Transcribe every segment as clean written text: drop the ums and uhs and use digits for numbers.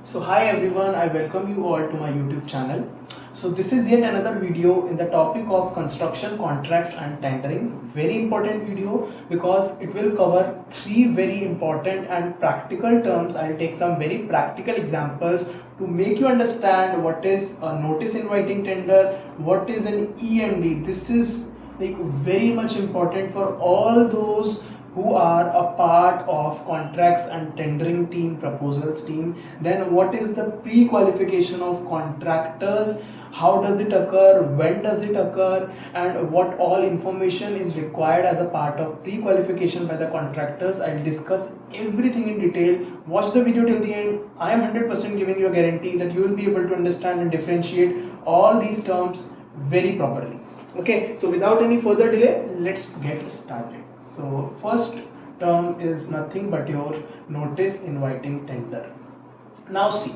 So hi everyone, I welcome you all to my YouTube channel. So this is yet another video in the topic of construction contracts and tendering. Very important video because it will cover three very important and practical terms. I'll take some very practical examples to make you understand what is a notice inviting tender, what is an EMD. This is like very much important for all those who are a part of contracts and tendering team, proposals team. Then what is the pre-qualification of contractors, how does it occur, when does it occur, and what all information is required as a part of pre-qualification by the contractors. I'll discuss everything in detail. Watch the video till the end. I am 100% giving you a guarantee that you will be able to understand and differentiate all these terms very properly. Okay, so without any further delay, let's get started. So first term is nothing but your notice inviting tender. Now see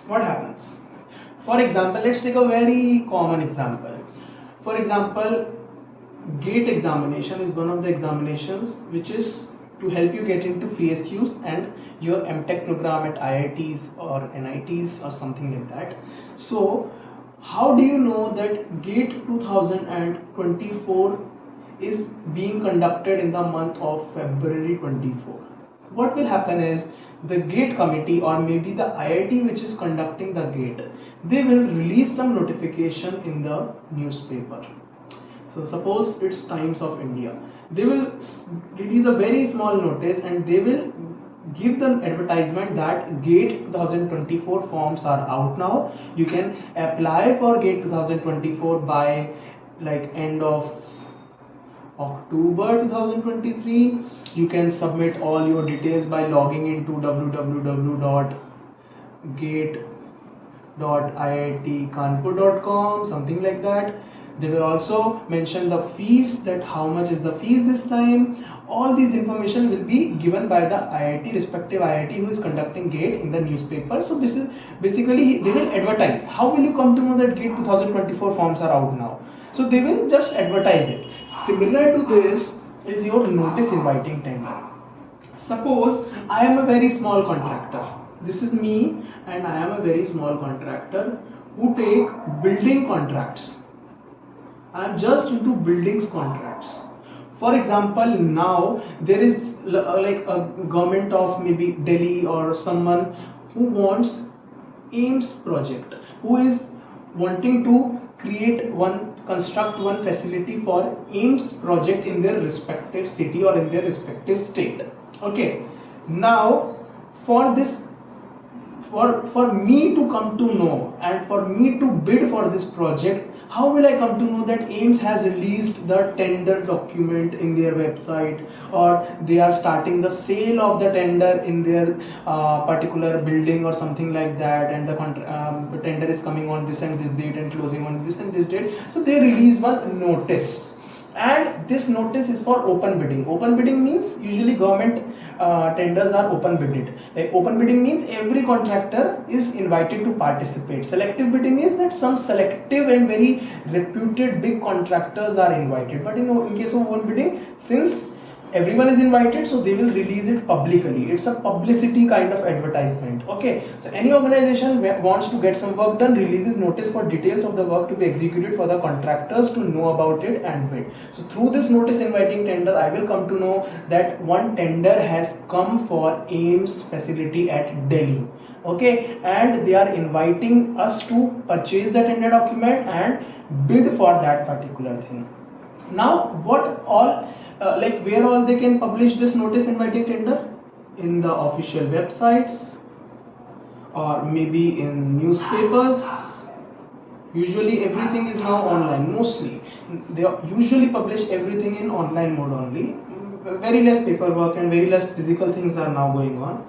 what happens. For example, let's take a very common example. For example, gate examination is one of the examinations which is to help you get into PSUs and your MTech program at IITs or NITs or something like that. So how do you know that GATE 2024 is being conducted in the month of February 24? What will happen is the GATE committee or maybe the IIT which is conducting the GATE, they will release some notification in the newspaper. So suppose it's Times of India. They will release a very small notice and they will give the advertisement that GATE 2024 forms are out now. You can apply for GATE 2024 by like end of October 2023. You can submit all your details by logging into www.gate.iitkanpur.com, something like that. They will also mention the fees, that how much is the fees this time. All these information will be given by the IIT, respective IIT who is conducting GATE in the newspaper. So this is basically they will advertise. How will you come to know that GATE 2024 forms are out now? So they will just advertise it. Similar to this is your notice inviting tender. Suppose I am a very small contractor. This is me and I am a very small contractor who take building contracts. I am just into buildings contracts. For example, now there is like a government of maybe Delhi or someone who wants AIMS project, who is wanting to construct one facility for AIMS project in their respective city or in their respective state. Okay, now for this, for me to come to know and for me to bid for this project, how will I come to know that AIMS has released the tender document in their website, or they are starting the sale of the tender in their particular building or something like that, and the tender is coming on this and this date and closing on this and this date. So they release one notice, and this notice is for open bidding. Open bidding means usually government tenders are open bidded. Like open bidding means every contractor is invited to participate. Selective bidding is that some selective and very reputed big contractors are invited. But in case of open bidding, since everyone is invited, so they will release it publicly. It's a publicity kind of advertisement. Okay, so any organization wants to get some work done, releases notice for details of the work to be executed for the contractors to know about it and bid. So through this notice inviting tender, I will come to know that one tender has come for AIMS facility at Delhi. Okay, and they are inviting us to purchase the tender document and bid for that particular thing. Now what all like where all they can publish this notice inviting tender? In the official websites or maybe in newspapers. Usually everything is now online. Mostly they usually publish everything in online mode only. Very less paperwork and very less physical things are now going on.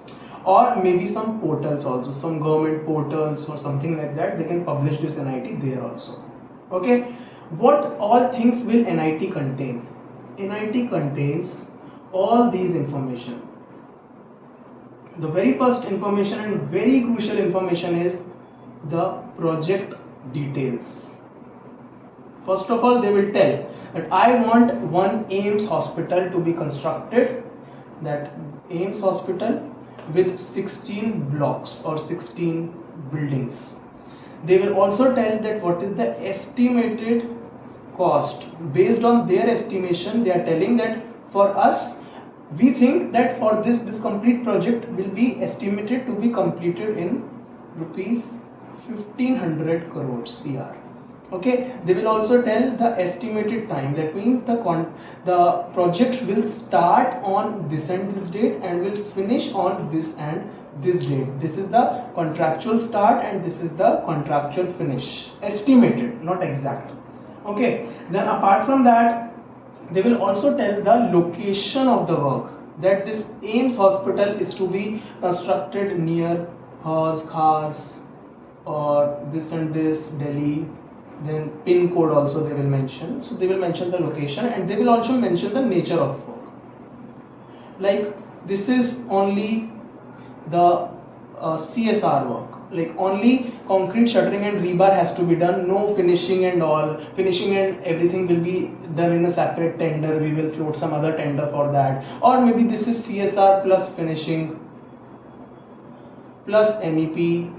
Or maybe some portals also, some government portals or something like that, they can publish this NIT there also. Okay, what all things will NIT contain? NIT contains all these information. The very first information and very crucial information is the project details. First of all, they will tell that I want one AIMS hospital to be constructed, that AIMS hospital with 16 blocks or 16 buildings. They will also tell that what is the estimated cost. Based on their estimation, they are telling that for us, we think that for this complete project will be estimated to be completed in rupees 1500 crores CR. Okay, they will also tell the estimated time. That means the project will start on this and this date and will finish on this and this date. This is the contractual start and this is the contractual finish. Estimated, not exact. Okay, then apart from that, they will also tell the location of the work. That this AIMS hospital is to be constructed near Haz, Khas, or this and this, Delhi. Then pin code also they will mention. So they will mention the location and they will also mention the nature of work. Like this is only the CSR work. Like only concrete shuttering and rebar has to be done, no finishing and all. Finishing and everything will be done in a separate tender. We will float some other tender for that. Or maybe this is CSR plus finishing plus MEP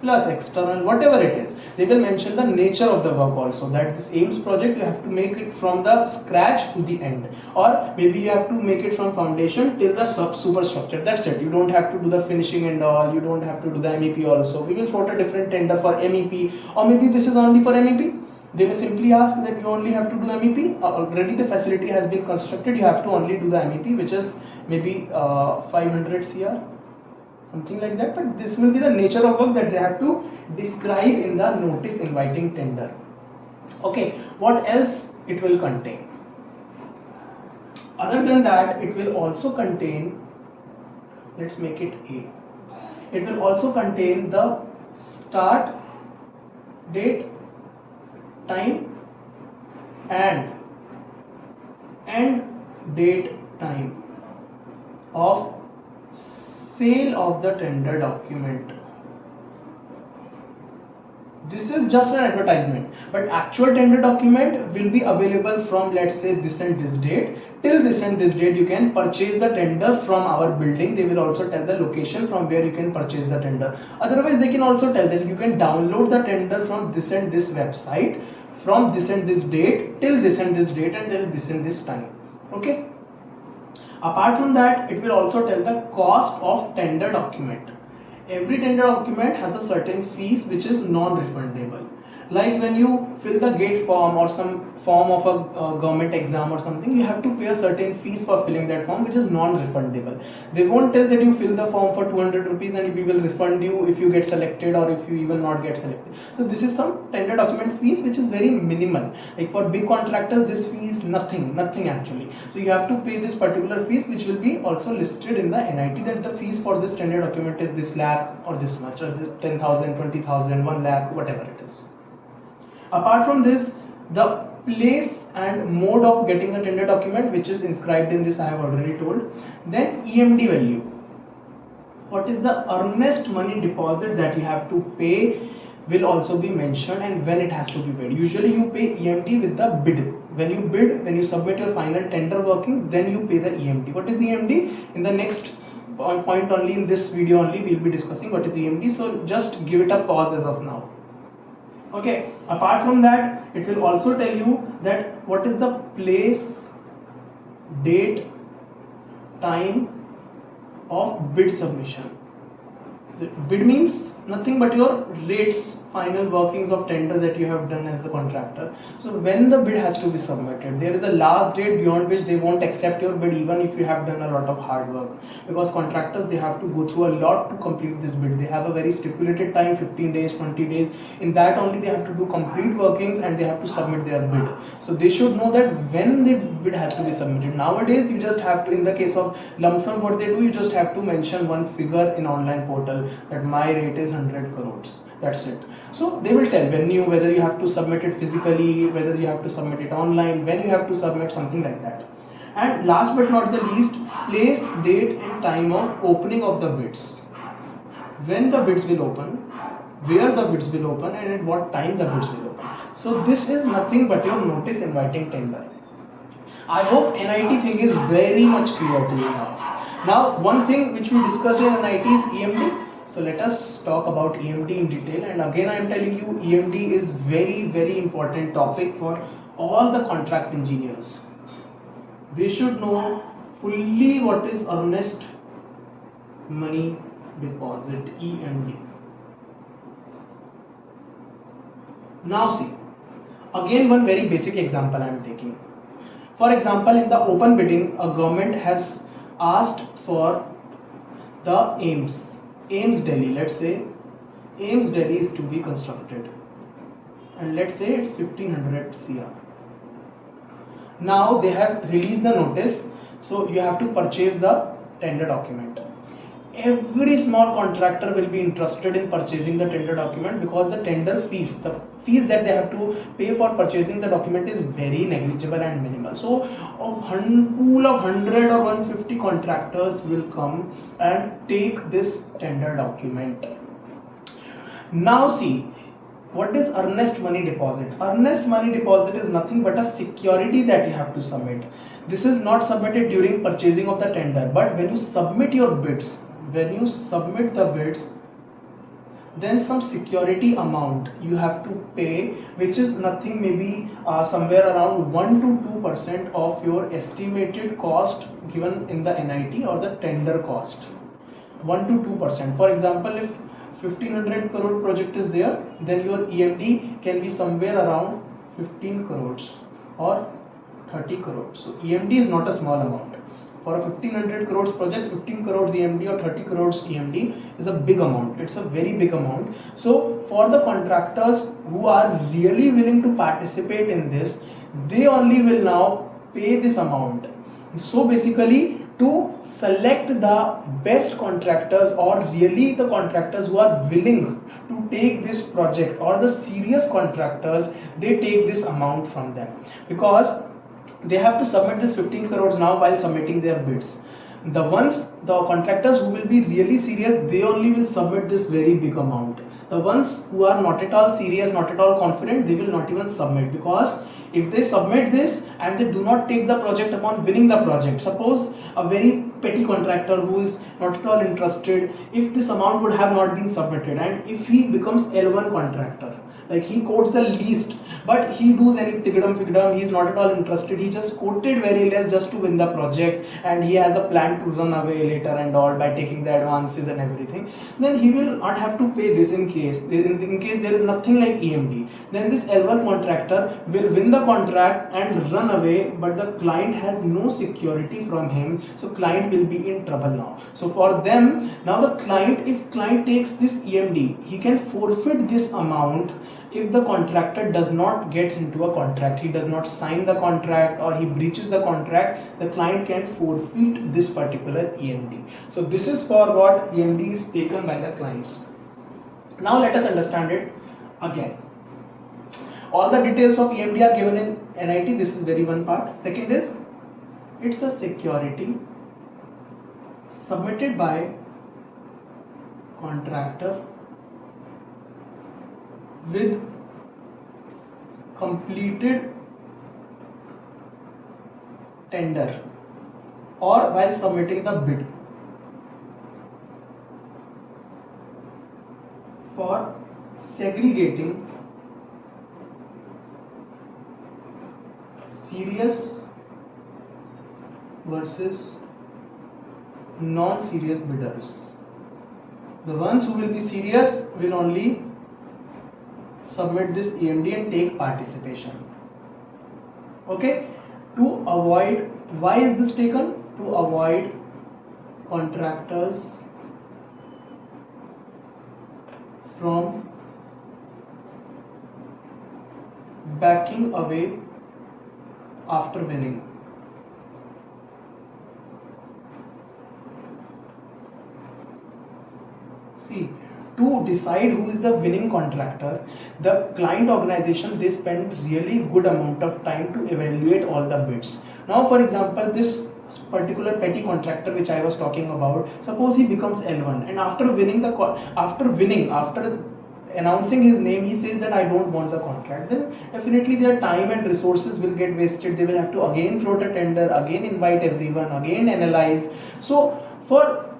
plus external, whatever it is. They will mention the nature of the work also, that this AIMS project you have to make it from the scratch to the end, or maybe you have to make it from foundation till the superstructure. That's it. You don't have to do the finishing and all. You don't have to do the MEP also. We will float a different tender for MEP, or maybe this is only for MEP. They will simply ask that you only have to do MEP. Already the facility has been constructed. You have to only do the MEP, which is maybe 500 CR. Something like that, but this will be the nature of work that they have to describe in the notice inviting tender. Okay, what else it will contain? Other than that, it will also contain, let's make it A. It will also contain the start date, time, and end date time of sale of the tender document. This is just an advertisement, but actual tender document will be available from, let's say, this and this date. Till this and this date you can purchase the tender from our building. They will also tell the location from where you can purchase the tender. Otherwise they can also tell that you can download the tender from this and this website from this and this date till this and this date and till this and this time. Okay. Apart from that, it will also tell the cost of tender document. Every tender document has a certain fees which is non-refundable. Like when you fill the gate form or some form of a government exam or something, you have to pay a certain fees for filling that form, which is non-refundable. They won't tell that you fill the form for 200 rupees and we will refund you if you get selected or if you even not get selected. So this is some tender document fees which is very minimal. Like for big contractors, this fee is nothing actually. So you have to pay this particular fees, which will be also listed in the NIT, that the fees for this tender document is this lakh or this much, or 10,000, 20,000, 1 lakh, whatever it is. Apart from this, the place and mode of getting the tender document, which is inscribed in this, I have already told. Then EMD value. What is the earnest money deposit that you have to pay will also be mentioned, and when it has to be paid. Usually you pay EMD with the bid. When you bid, when you submit your final tender workings, then you pay the EMD. What is EMD? In the next point only, in this video only, we will be discussing what is EMD. So just give it a pause as of now. Okay, apart from that, it will also tell you that what is the place, date, time of bid submission. The bid means nothing but your rates, final workings of tender that you have done as the contractor. So when the bid has to be submitted, there is a last date beyond which they won't accept your bid even if you have done a lot of hard work, because contractors, they have to go through a lot to complete this bid. They have a very stipulated time, 15 days, 20 days. In that only they have to do complete workings and they have to submit their bid. So they should know that when the bid has to be submitted. Nowadays you just have to, in the case of lump sum, what they do, you just have to mention one figure in online portal that my rate is 100 crores. That's it. So they will tell whether you have to submit it physically, whether you have to submit it online, when you have to submit, something like that. And last but not the least, place, date and time of opening of the bids. When the bids will open, where the bids will open, and at what time the bids will open. So this is nothing but your notice inviting tender. I hope NIT thing is very much clear to you now. Now, one thing which we discussed in NIT is EMD. So let us talk about EMD in detail. And again, I am telling you, EMD is very important topic for all the contract engineers. They should know fully what is Earnest Money Deposit, EMD. Now see, again one very basic example I am taking. For example, in the open bidding, a government has asked for the AIMS Delhi. Let's say AIMS Delhi is to be constructed, and let's say it's 1500 CR. Now they have released the notice, so you have to purchase the tender document. Every small contractor will be interested in purchasing the tender document because the tender fees, the fees that they have to pay for purchasing the document is very negligible and minimal. So a pool of 100 or 150 contractors will come and take this tender document. Now see, what is earnest money deposit? Earnest money deposit is nothing but a security that you have to submit. This is not submitted during purchasing of the tender, but when you submit your bids, then some security amount you have to pay, which is nothing, maybe somewhere around 1 to 2% of your estimated cost given in the NIT or the tender cost. 1 to 2%. For example, if 1500 crore project is there, then your EMD can be somewhere around 15 crores or 30 crores. So EMD is not a small amount. For a 1500 crores project, 15 crores EMD or 30 crores EMD is a big amount. It's a very big amount. So for the contractors who are really willing to participate in this, they only will now pay this amount. So basically, to select the best contractors or really the contractors who are willing to take this project or the serious contractors, they take this amount from them, because they have to submit this 15 crores now while submitting their bids. The contractors who will be really serious, they only will submit this very big amount. The ones who are not at all serious, not at all confident, they will not even submit, because if they submit this and they do not take the project upon winning the project, suppose a very petty contractor who is not at all interested, if this amount would have not been submitted and if he becomes L1 contractor, like he quotes the least, but he does any tigdam, he is not at all interested, he just quoted very less just to win the project, and he has a plan to run away later and all by taking the advances and everything, then he will not have to pay this in case there is nothing like EMD. Then this L1 contractor will win the contract and run away, but the client has no security from him, so client will be in trouble now. So for them, now the client, if client takes this EMD, he can forfeit this amount if the contractor does not get into a contract, he does not sign the contract or he breaches the contract, the client can forfeit this particular EMD. So this is for what EMD is taken by the clients. Now let us understand it again. All the details of EMD are given in NIT. This is very one part. Second is, it's a security submitted by contractor with completed tender or while submitting the bid for segregating serious versus non-serious bidders. The ones who will be serious will only submit this EMD and take participation. Okay, to avoid, why is this taken? To avoid contractors from backing away after winning. See, to decide who is the winning contractor, the client organization, they spend really good amount of time to evaluate all the bids. Now for example, this particular petty contractor which I was talking about, suppose he becomes L1 and after announcing his name, he says that I don't want the contract, then definitely their time and resources will get wasted. They will have to again float a tender, again invite everyone, again analyze. So For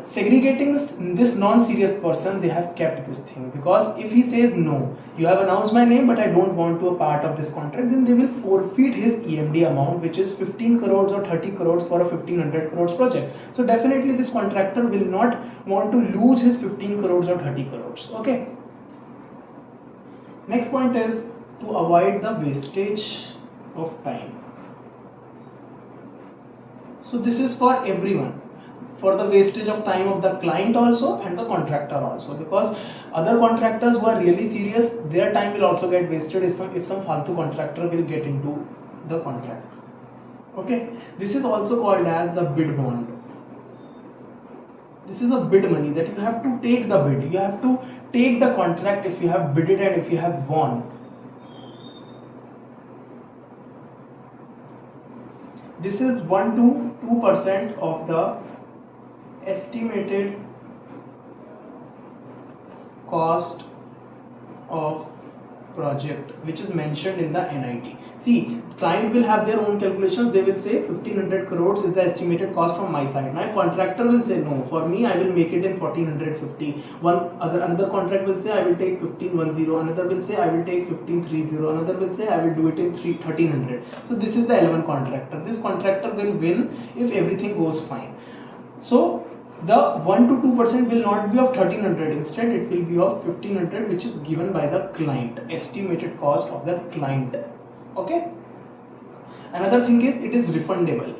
segregating this non-serious person, they have kept this thing, because if he says no, you have announced my name but I don't want to a part of this contract, then they will forfeit his EMD amount, which is 15 crores or 30 crores for a 1500 crores project. So definitely this contractor will not want to lose his 15 crores or 30 crores. Okay. Next point is to avoid the wastage of time. So this is for everyone, for the wastage of time of the client also and the contractor also, because other contractors who are really serious, their time will also get wasted if some faltu contractor will get into the contract. Okay, this is also called as the bid bond. This is a bid money that you have to take the bid, you have to take the contract if you have bidded and if you have won. This is 1 to 2% of the estimated cost of project which is mentioned in the NIT. See, client will have their own calculations. They will say 1500 crores is the estimated cost from my side. My contractor will say no, for me I will make it in 1450. Another contract will say I will take 1510. Another will say I will take 1530. Another will say I will do it in 1300. So this is the L1 contractor. This contractor will win if everything goes fine. So the 1 to 2% will not be of 1300, instead it will be of 1500, which is given by the client, estimated cost of the client. Okay. Another thing is it is refundable.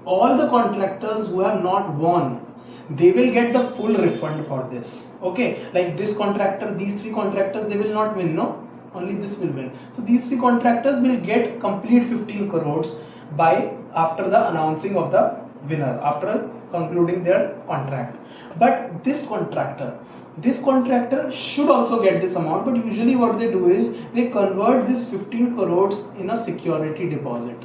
All the contractors who have not won, they will get the full refund for this. Okay, like this contractor, these 3 contractors, they will not win, no, only this will win. So these 3 contractors will get complete 15 crores by after the announcing of the winner, after concluding their contract. But this contractor should also get this amount, but usually what they do is they convert this 15 crores in a security deposit.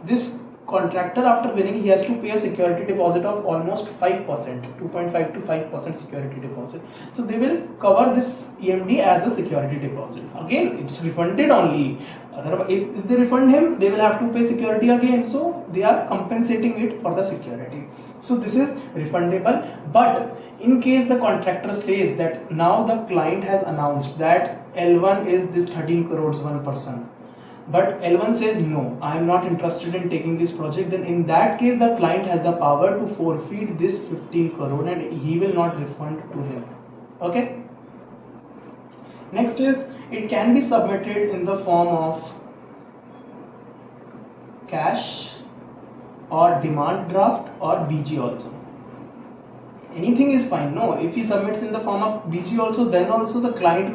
This contractor, after winning, he has to pay a security deposit of almost 5%, 2.5 to 5% security deposit. So they will cover this EMD as a security deposit. Again, it's refunded only. Otherwise, if they refund him, they will have to pay security again. So they are compensating it for the security. So this is refundable. But in case the contractor says that now the client has announced that L1 is this 13 crores one person, but L1 says no, I am not interested in taking this project, then in that case the client has the power to forfeit this 15 crore and he will not refund to him. Okay. Next is it can be submitted in the form of cash or demand draft or BG also. Anything is fine. No, if he submits in the form of BG also, then also the client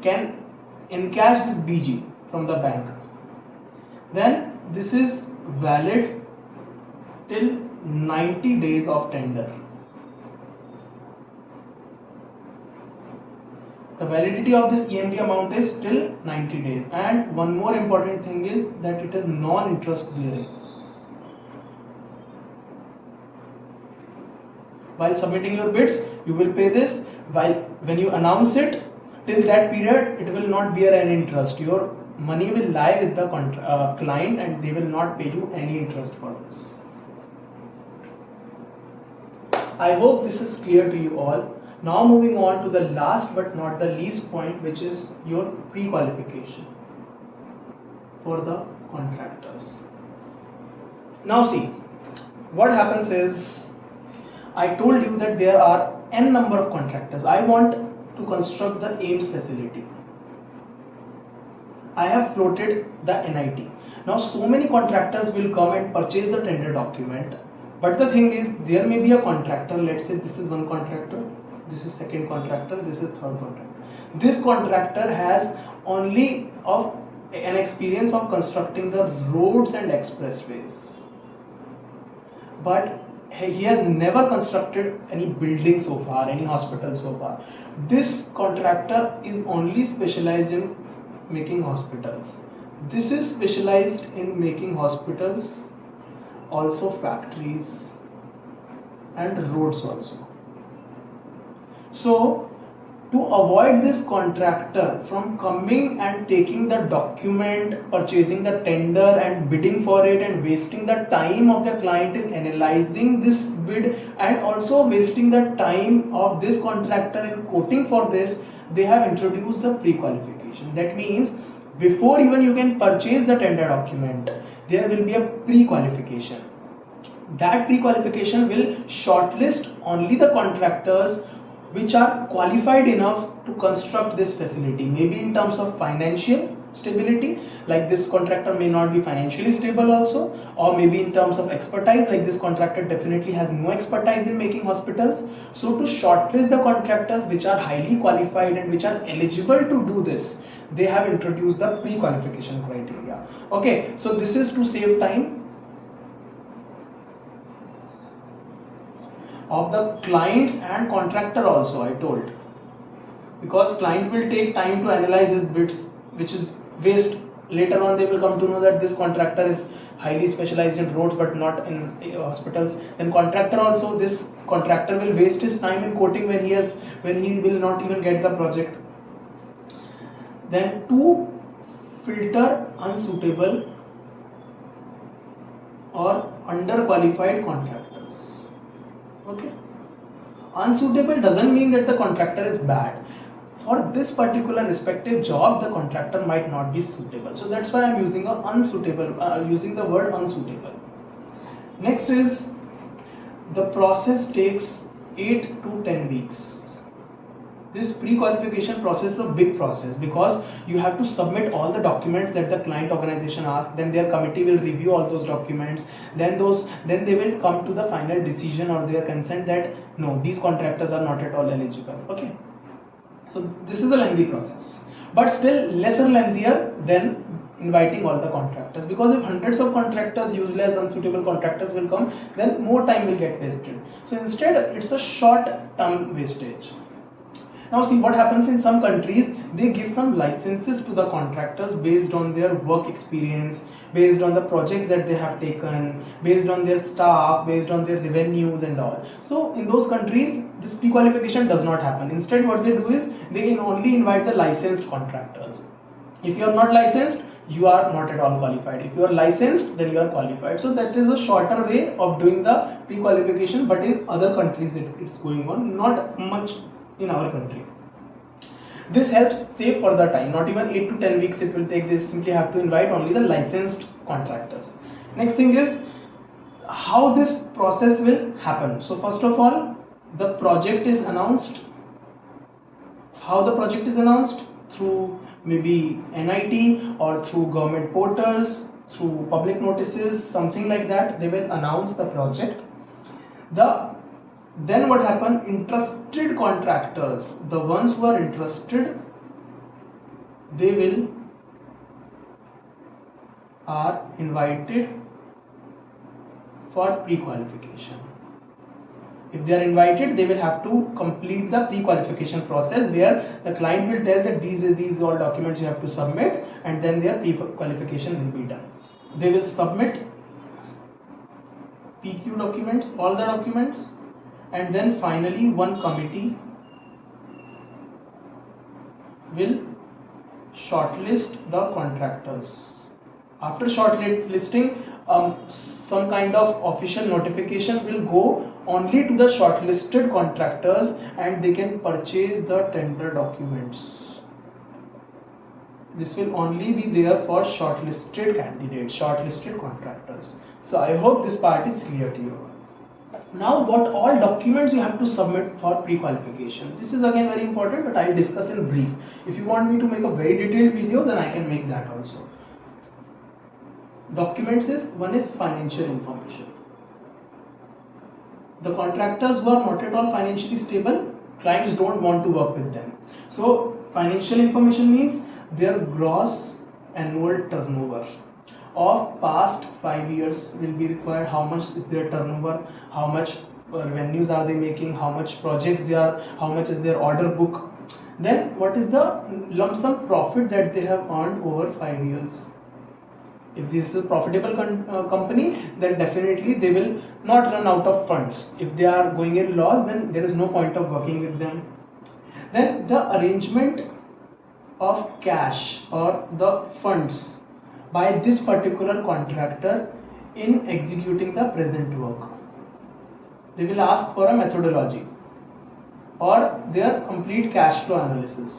can encash this BG from the bank. Then this is valid till 90 days of tender. The validity of this EMD amount is till 90 days. And one more important thing is that it is non-interest bearing. While submitting your bids, you will pay this. When you announce it, till that period, it will not bear any interest. Your money will lie with the client and they will not pay you any interest for this. I hope this is clear to you all. Now moving on to the last but not the least point, which is your pre-qualification for the contractors. Now see, what happens is, I told you that there are n number of contractors. I want to construct the AIMS facility. I have floated the NIT. Now so many contractors will come and purchase the tender document. But the thing is, there may be a contractor, let's say this is one contractor, this is second contractor, this is third contractor. This contractor has only an experience of constructing the roads and expressways. But he has never constructed any building so far, any hospital so far. This contractor is only specialized in making hospitals. This is specialized in making hospitals, also factories and roads also. So To avoid this contractor from coming and taking the document, purchasing the tender and bidding for it, and wasting the time of the client in analyzing this bid, and also wasting the time of this contractor in quoting for this, they have introduced the pre-qualification. That means before even you can purchase the tender document, there will be a pre-qualification. That pre-qualification will shortlist only the contractors which are qualified enough to construct this facility, maybe in terms of financial stability, like this contractor may not be financially stable also, or maybe in terms of expertise, like this contractor definitely has no expertise in making hospitals. So to shortlist the contractors which are highly qualified and which are eligible to do this, they have introduced the pre-qualification criteria. Okay, so this is to save time of the clients and contractor also, I told, because client will take time to analyze his bids, which is waste. Later on they will come to know that this contractor is highly specialized in roads but not in hospitals. Then contractor also, this contractor will waste his time in quoting when he will not even get the project. Then to filter unsuitable or underqualified contractors. Okay, unsuitable doesn't mean that the contractor is bad. For this particular respective job, the contractor might not be suitable. So that's why I'm using using the word unsuitable. Next is, the process takes 8 to 10 weeks. This pre-qualification process is a big process because you have to submit all the documents that the client organization asks. Then their committee will review all those documents. Then they will come to the final decision or their consent that no, these contractors are not at all eligible. Okay, so this is a lengthy process, but still lesser lengthier than inviting all the contractors, because if hundreds of contractors, useless, unsuitable contractors will come, then more time will get wasted. So instead, it's a short term wastage. Now see what happens in some countries, they give some licenses to the contractors based on their work experience, based on the projects that they have taken, based on their staff, based on their revenues and all. So in those countries, this pre-qualification does not happen. Instead what they do is, they only invite the licensed contractors. If you are not licensed, you are not at all qualified. If you are licensed, then you are qualified. So that is a shorter way of doing the pre-qualification, but in other countries it's going on, not much in our country. This helps save further time, not even 8 to 10 weeks it will take. They simply have to invite only the licensed contractors. Next thing is how this process will happen. So first of all, the project is announced. How the project is announced? Through maybe NIT or through government portals, through public notices, something like that. They will announce the project. Then what happen? Interested contractors, the ones who are interested, they are invited for pre-qualification. If they are invited, they will have to complete the pre-qualification process, where the client will tell that these all documents you have to submit, and then their pre-qualification will be done. They will submit PQ documents, all the documents, and then finally one committee will shortlist the contractors. After shortlisting, some kind of official notification will go only to the shortlisted contractors, and they can purchase the tender documents. This will only be there for shortlisted candidates, shortlisted contractors. So I hope this part is clear to you. Now what all documents you have to submit for pre-qualification. This is again very important, but I will discuss in brief. If you want me to make a very detailed video, then I can make that also. Documents is, one is financial information. The contractors who are not at all financially stable, clients don't want to work with them. So financial information means their gross annual turnover of past 5 years will be required. How much is their turnover, how much revenues are they making, how much projects they are, how much is their order book. Then what is the lump sum profit that they have earned over 5 years. If this is a profitable company, then definitely they will not run out of funds. If they are going in loss, then there is no point of working with them. Then the arrangement of cash or the funds by this particular contractor in executing the present work. They will ask for a methodology or their complete cash flow analysis,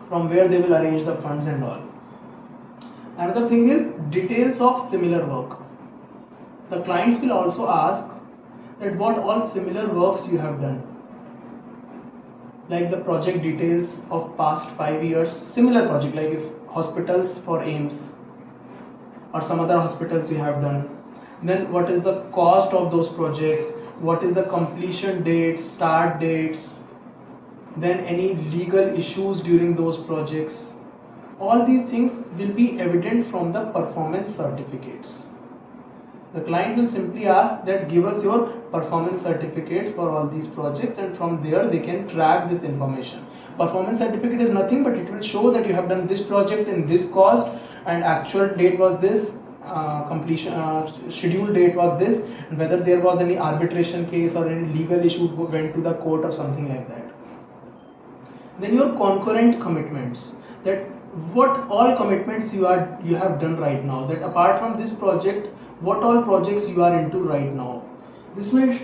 from where they will arrange the funds and all. Another thing is details of similar work. The clients will also ask that what all similar works you have done, like the project details of past 5 years, similar project, like if hospitals for AIMS or some other hospitals you have done, then what is the cost of those projects, what is the completion dates, start dates, then any legal issues during those projects. All these things will be evident from the performance certificates. The client will simply ask that give us your performance certificates for all these projects, and from there they can track this information. Performance certificate is nothing but it will show that you have done this project in this cost and actual date was this, completion schedule date was this, and whether there was any arbitration case or any legal issue went to the court or something like that. Then your concurrent commitments, that what all commitments you have done right now, that apart from this project what all projects you are into right now. This will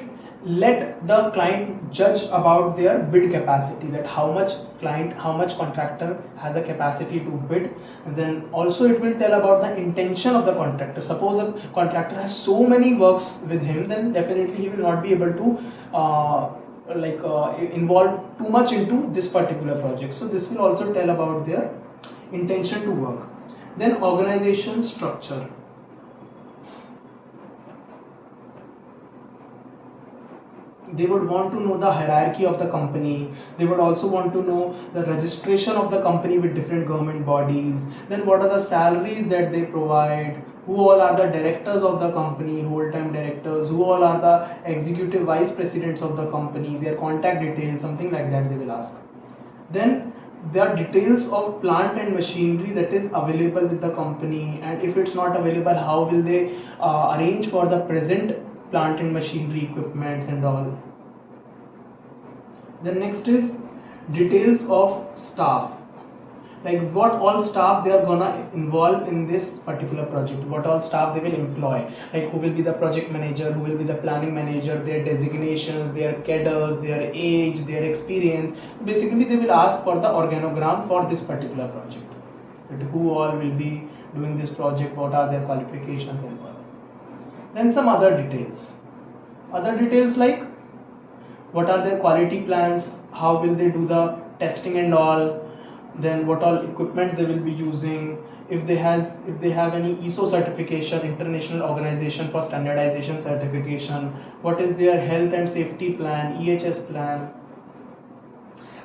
let the client judge about their bid capacity, that how much contractor has a capacity to bid. And then also it will tell about the intention of the contractor. Suppose a contractor has so many works with him, then definitely he will not be able to involve too much into this particular project. So this will also tell about their intention to work. Then organization structure. They would want to know the hierarchy of the company. They would also want to know the registration of the company with different government bodies. Then what are the salaries that they provide, who all are the directors of the company, whole-time directors, who all are the executive vice presidents of the company, their contact details, something like that they will ask. Then there are details of plant and machinery that is available with the company, and if it's not available, how will they arrange for the present plant and machinery equipments and all. The next is details of staff, like what all staff they are gonna involve in this particular project, what all staff they will employ, like who will be the project manager, who will be the planning manager, their designations, their cadres, their age, their experience. Basically they will ask for the organogram for this particular project, that who all will be doing this project, what are their qualifications and all. Then some other details like what are their quality plans, how will they do the testing and all, then what all equipments they will be using, if they have any ISO certification, International Organization for Standardization certification, what is their health and safety plan, EHS plan.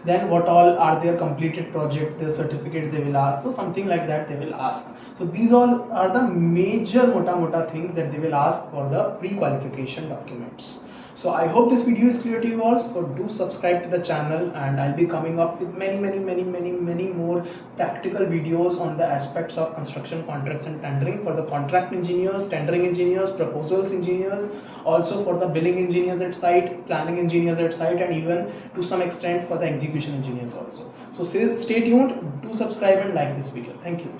Then what all are their completed projects, their certificates they will ask. So something like that they will ask. So these all are the major mota things that they will ask for the pre-qualification documents. So I hope this video is clear to you all. So do subscribe to the channel, and I'll be coming up with many more practical videos on the aspects of construction contracts and tendering for the contract engineers, tendering engineers, proposals engineers, also for the billing engineers at site, planning engineers at site, and even to some extent for the execution engineers also. So stay tuned, do subscribe and like this video. Thank you.